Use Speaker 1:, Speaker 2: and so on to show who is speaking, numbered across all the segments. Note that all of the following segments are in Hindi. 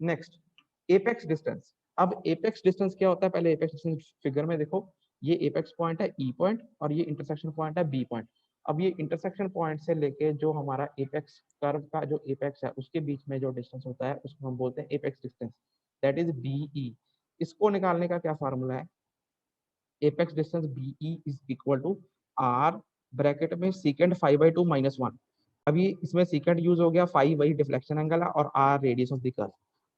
Speaker 1: Next apex distance. अब एपेक्स डिस्टेंस क्या होता है, पहले एपेक्स डिस्टेंस फिगर में देखो, ये एपेक्स पॉइंट है ई पॉइंट और ये इंटरसेक्शन पॉइंट है बी पॉइंट। अब ये इंटरसेक्शन पॉइंट से लेके जो हमारा एपेक्स कर्व का जो एपेक्स है उसके बीच में जो डिस्टेंस होता है उसको हम बोलते हैं apex distance, that is BE. इसको निकालने का क्या फार्मूला है, apex distance BE is equal to R bracket में सीकेंड 5/2 -1। अभी इसमें सीकेंड यूज हो गया, 5 वही डिफ्लेक्शन एंगल है और R radius of the curve,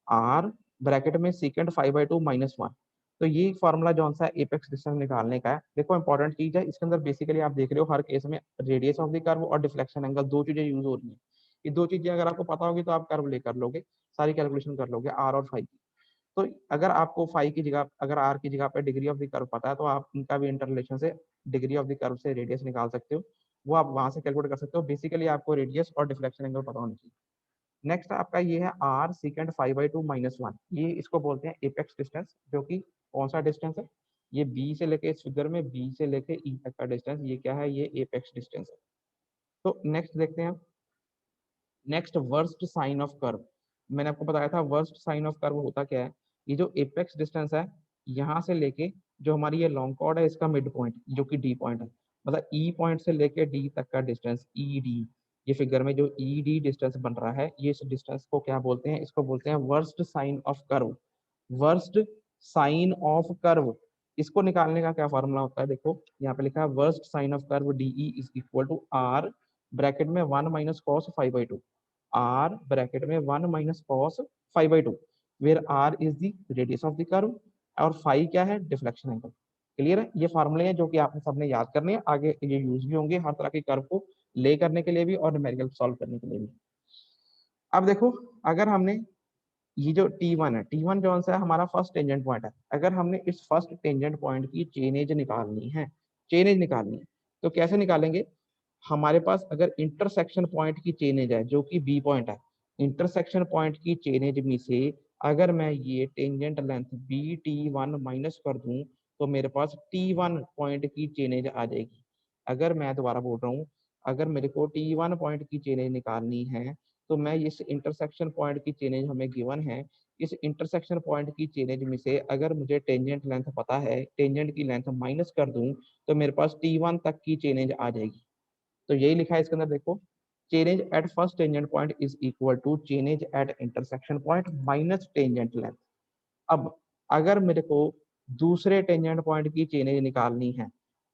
Speaker 1: R bracket में सीकेंड 5/2 -1। तो ये फॉर्मूला जो सा एपेक्स डिस्टेंस निकालने का है, देखो इंपॉर्टेंट चीज है इसके अंदर, बेसिकली आप देख रहे हो हर केस में रेडियस ऑफ द कर्व और डिफ्लेक्शन एंगल दो चीजें यूज हो रही है। ये दो चीजें अगर आपको पता होगी तो आप कर्व लेकर लोगे, सारी कैलकुलेशन कर लोगे आर और फाइव की। तो अगर आपको फाइव की जगह, अगर आर की जगह पे डिग्री ऑफ द कर्व पता है तो आप इनका भी इंटरलेशन से डिग्री ऑफ द कर्व से रेडियस निकाल सकते हो, वो आप वहां से कैलकुलेट कर सकते हो। बेसिकली आपको रेडियस और डिफ्लेक्शन एंगल पता होना चाहिए। नेक्स्ट आपका ये है आर सीकेंड 5/2 -1, ये इसको बोलते हैं एपेक्स डिस्टेंस, जो कि कौन सा डिस्टेंस है, ये बी से लेके इस फिगर में बी से लेके ई तक का डिस्टेंस, ये क्या है, ये एपेक्स डिस्टेंस है। तो नेक्स्ट देखते हैं, next versed sine of curve. मैंने आपको बताया था वर्स्ट साइन ऑफ कर्व होता क्या है, ये जो एपेक्स डिस्टेंस है यहाँ से लेके जो हमारी ये लॉन्ग कॉर्ड है इसका मिड पॉइंट जो कि डी पॉइंट है, मतलब ई पॉइंट से लेके डी तक का डिस्टेंस ई डी, ये फिगर में जो ई डी डिस्टेंस बन रहा है, ये इस डिस्टेंस को क्या बोलते हैं, इसको बोलते हैं versed sine of curve. Versed sine of curve, इसको निकालने का क्या फॉर्मूला होता है, देखो यहाँ पे लिखा है versed sine of curve DE is equal to R bracket में 1 - cos 5/2, आर ब्रैकेट में 1 - cos 5/2, where R is the radius of the curve और फाई क्या है, डिफ्लेक्शन एंगल। क्लियर है, ये फार्मूले हैं जो कि आपने सबने याद करने हैं, आगे ये यूज भी होंगे हर तरह के कर्व को ले करने के लिए भी और न्यूमेरिकल सॉल्व करने के लिए भी। अब देखो, अगर हमने ये जो T1 है, T1 जो सा है हमारा फर्स्ट टेंजेंट पॉइंट है, अगर हमने इस फर्स्ट टेंजेंट पॉइंट की चेनेज निकालनी है, चेनेज निकालनी है तो कैसे निकालेंगे, हमारे पास अगर इंटरसेक्शन पॉइंट की चेनेज है जो कि बी पॉइंट है, इंटरसेक्शन पॉइंट की चेनेज में से अगर मैं ये tangent length B T1 minus कर दूं तो मेरे पास T1 पॉइंट की चेनेज आ जाएगी। अगर मैं दोबारा बोल रहा हूँ, अगर मेरे को T1 पॉइंट की चेनेज निकालनी है तो मैं इस इंटरसेक्शन पॉइंट की चेनेज हमें गिवन है, इस इंटरसेक्शन पॉइंट की चेनेज में से अगर मुझे टेंजेंट लेंथ पता है, टेंजेंट की लेंथ माइनस कर दूं तो मेरे पास T1 तक की चेनेज आ जाएगी। तो यही लिखा है इसके अंदर, देखो chainage at first tangent point is equal to chainage at intersection point minus tangent length. अब अगर मेरे को दूसरे टेंजेंट पॉइंट की चेनेज निकालनी है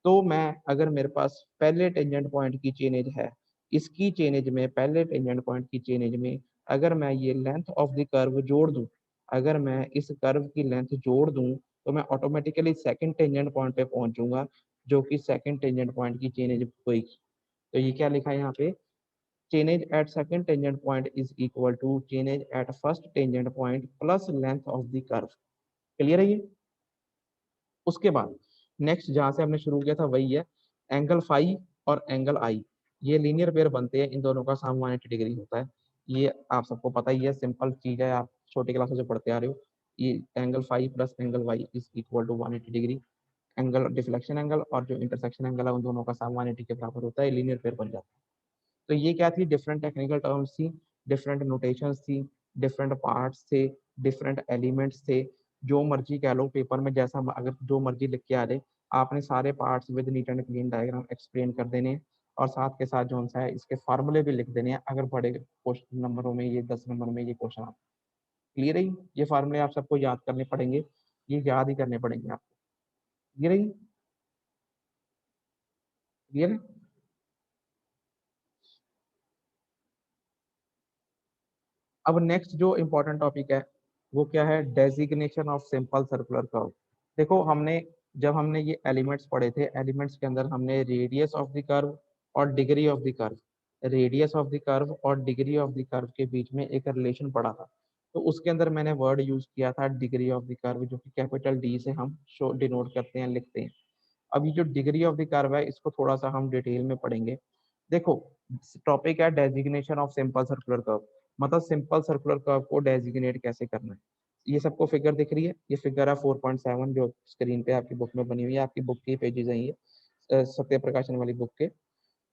Speaker 1: तो मैं, अगर मेरे पास पहले टेंजेंट पॉइंट की चेनेज है, इसकी चेनेज में, पहले टेंजेंट पॉइंट की चेनेज में अगर मैं ये लेंथ ऑफ द कर्व जोड़ दूं, अगर मैं इस कर्व की लेंथ जोड़ दूं तो मैं ऑटोमेटिकली सेकंड टेंजेंट पॉइंट पे पहुंचूंगा जो कि सेकंड टेंजेंट पॉइंट की चेनेज होगी। तो ये क्या लिखा है यहाँ पे, chainage at second tangent point is equal to chainage at first tangent point plus length of the curve. Clear है ये। उसके बाद नेक्स्ट जहां से हमने शुरू किया था वही है, एंगल फाई और एंगल आई, ये लीनियर पेयर बनते हैं, इन दोनों का साम 180 डिग्री होता है। ये आप सबको पता ही है, सिंपल चीज है, आप छोटे क्लासों से पढ़ते आ रहे हो। ये angle phi plus angle Y is equal to 180 degree, angle deflection angle और जो इंटरसेक्शन एंगल है उन दोनों का साम 180 के बराबर होता है, लीनियर पेयर बन जाता है। तो ये क्या थी, डिफरेंट टेक्निकल टर्म्स थी, डिफरेंट नोटेशंस थी, डिफरेंट पार्ट्स थे, डिफरेंट एलिमेंट्स थे, जो मर्जी कह लो पेपर में, जैसा अगर जो मर्जी लिख के आ जाए, आपने सारे parts with neat and clean diagram explain कर देने हैं और साथ के साथ जो सा है इसके फार्मूले भी लिख देने हैं, अगर बड़े क्वेश्चन नंबरों में, ये 10 नंबर में ये क्वेश्चन आप क्लियर है। ये फार्मूले आप सबको याद करने पड़ेंगे, ये याद ही करने पड़ेंगे आपको। क्लियर है, क्लियर है। अब नेक्स्ट जो इम्पोर्टेंट टॉपिक है वो क्या है, designation of simple circular curve. देखो हमने, जब हमने ये एलिमेंट्स पढ़े थे, एलिमेंट्स के अंदर हमने रेडियस ऑफ द कर्व और degree of the curve, radius of the curve और डिग्री ऑफ द कर्व के बीच में एक रिलेशन पढ़ा था। तो उसके अंदर मैंने वर्ड यूज किया था डिग्री ऑफ द कर्व, जो कि कैपिटल डी से हम शो डिनोट करते हैं, लिखते हैं। अब ये जो डिग्री ऑफ द कर्व है इसको थोड़ा सा हम डिटेल में पढ़ेंगे। देखो टॉपिक है designation of simple circular curve, मतलब सिंपल सर्कुलर कर्व को डेजिग्नेट कैसे करना है। ये सबको फिगर दिख रही है, ये फिगर है 4.7 जो स्क्रीन पे आपकी बुक में बनी हुई है, आपकी बुक के पेजेस हैं ये, सत्य प्रकाशन वाली बुक के।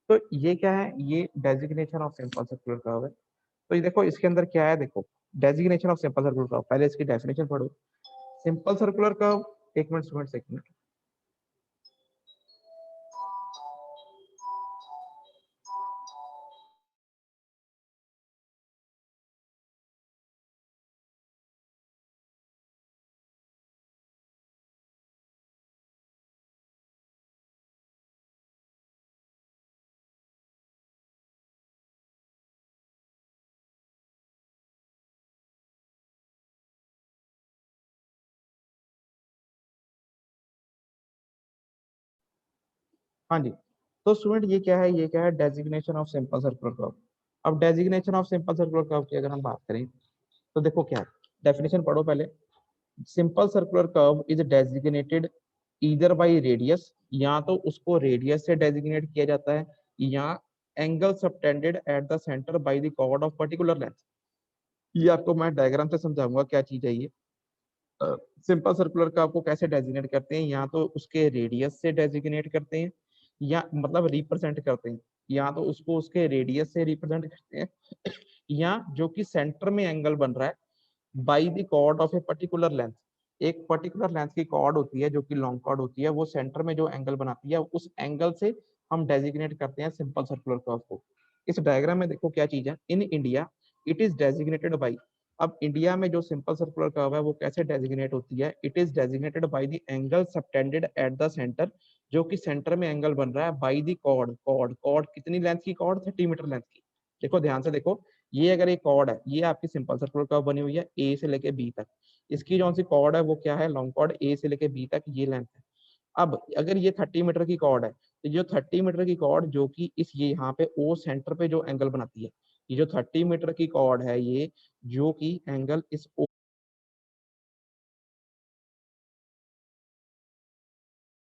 Speaker 1: तो ये क्या है, ये designation of simple circular curve है। तो ये देखो इसके अंदर क्या है, देखो designation of simple circular curve, पहले इसकी डेफिनेशन पढ़ो। सिंपल सर्कुलर कर्व, एक मिनट स्टूडेंट्स, एक मिनट। हाँ जी, तो स्टूडेंट ये क्या है, ये क्या है, designation of simple circular curve. अब designation of simple circular curve की अगर हम बात करें तो देखो क्या है, डेफिनेशन पढ़ो पहले। Simple circular curve is designated either by radius, या तो उसको रेडियस से डेजिग्नेट किया जाता है, या angle subtended at the centre by the chord of particular length. ये आपको मैं डायग्राम से समझाऊंगा क्या चीज है ये। सिंपल सर्कुलर कर्व को कैसे डेजिग्नेट करते हैं, या तो उसके रेडियस से डेजिग्नेट करते हैं, या मतलब रिप्रेजेंट करते हैं, या तो उसको उसके रेडियस से रिप्रेजेंट करते हैं, या जो कि सेंटर में एंगल बन रहा है by the chord of a particular length. एक पर्टिकुलर लेंथ की कॉर्ड होती है जो कि लॉन्ग कॉर्ड होती है, वो सेंटर में जो एंगल बनाती है उस एंगल से हम डेजिग्नेट करते हैं सिंपल सर्कुलर कर्व को। इस डायग्राम में देखो क्या चीज है, in India it is designated by. अब इंडिया में जो सिंपल सर्कुलर कर्व है वो कैसे डेजिग्नेट होती है, it is designated by the angle subtended at the centre, जो कि सेंटर में एंगल बन रहा है by the chord. Chord chord कितनी लेंथ की कॉर्ड, 30 मीटर लेंथ की। देखो ध्यान से देखो, ये अगर एक कॉर्ड है, ये आपकी सिंपल सर्कुलर कर्व बनी हुई है ए से लेके बी तक। इसकी जो सी कॉर्ड है वो क्या है, लॉन्ग कॉर्ड, ए से लेके बी तक ये लेंथ है। अब अगर ये 30 मीटर की कॉर्ड है, तो जो 30 मीटर की कॉर्ड जो कि इस ये यहाँ पे ओ सेंटर पे जो एंगल बनाती है, ये जो 30 मीटर की कॉर्ड है ये, जो कि एंगल इस ओ